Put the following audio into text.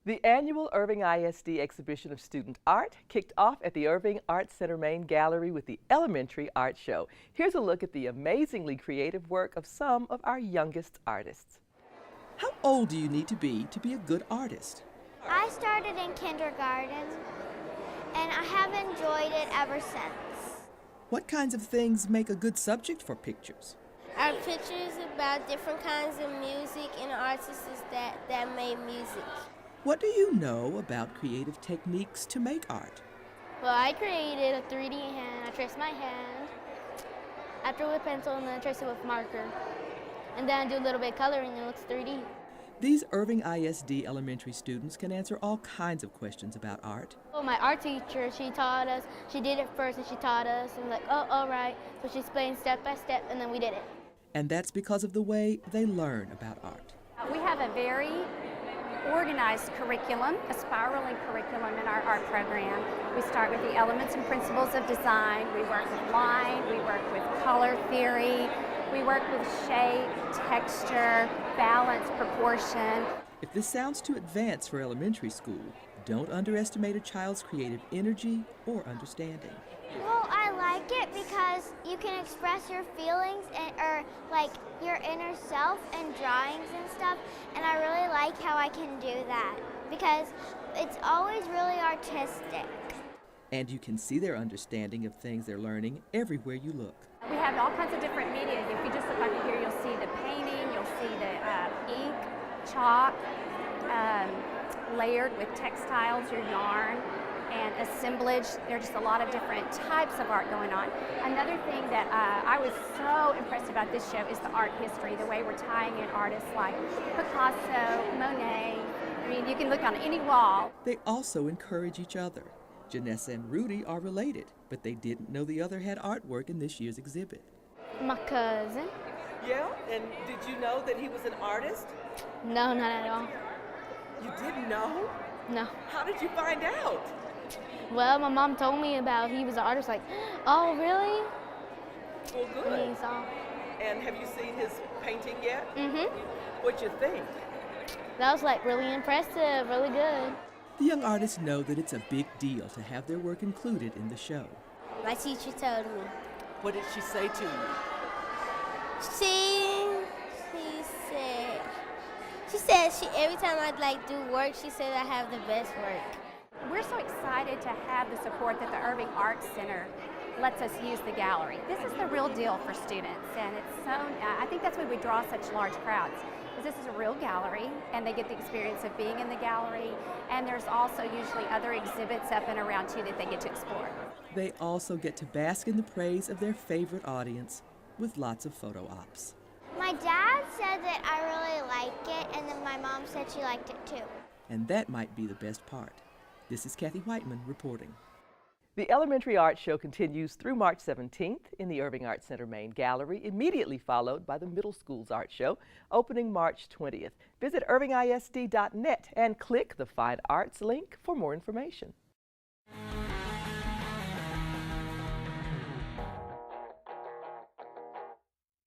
The annual Irving ISD exhibition of student art kicked off at the Irving Arts Center main gallery with the Elementary Art Show. Here's a look at the amazingly creative work of some of our youngest artists. How old do you need to be a good artist? I started in kindergarten, and I have enjoyed it ever since. What kinds of things make a good subject for pictures? Our pictures about different kinds of music and artists that made music. What do you know about creative techniques to make art? Well, I created a 3D hand. I traced my hand. I drew with pencil and then I traced it with marker. And then I do a little bit of coloring and it looks 3D. These Irving ISD elementary students can answer all kinds of questions about art. Well, my art teacher, she taught us. She did it first and she taught us. And like, oh, all right. So she explained step by step and then we did it. And that's because of the way they learn about art. We have a very organized curriculum, a spiraling curriculum in our art program. We start with the elements and principles of design. We work with line, we work with color theory, we work with shape, texture, balance, proportion. If this sounds too advanced for elementary school, don't underestimate a child's creative energy or understanding. Well, I like it because you can express your feelings or like your inner self in drawings and stuff, and I really like how I can do that because it's always really artistic. And you can see their understanding of things they're learning everywhere you look. We have all kinds of different media. If you just look under here, you'll see the painting, you'll see the ink, chalk, layered with textiles, your yarn, and assemblage. There are just a lot of different types of art going on. Another thing that I was so impressed about this show is the art history, the way we're tying in artists like Picasso, Monet. I mean, you can look on any wall. They also encourage each other. Janessa and Rudy are related, but they didn't know the other had artwork in this year's exhibit. My cousin. Yeah, and did you know that he was an artist? No, not at all. You didn't know? No. How did you find out? Well, my mom told me about he was an artist, like, oh, really? Well, good. And he saw. And have you seen his painting yet? Mm-hmm. What'd you think? That was like really impressive, really good. The young artists know that it's a big deal to have their work included in the show. My teacher told me. What did she say to you? She said every time I'd do work, she said I have the best work. We're so excited to have the support that the Irving Arts Center lets us use the gallery. This is the real deal for students, and it's so, I think that's why we draw such large crowds. This is a real gallery, and they get the experience of being in the gallery, and there's also usually other exhibits up and around too that they get to explore. They also get to bask in the praise of their favorite audience with lots of photo ops. My dad said that I really like it, and then my mom said she liked it too. And that might be the best part. This is Kathy Whiteman reporting. The Elementary Art Show continues through March 17th in the Irving Arts Center main gallery, immediately followed by the Middle School's Art Show, opening March 20th. Visit irvingisd.net and click the Fine Arts link for more information.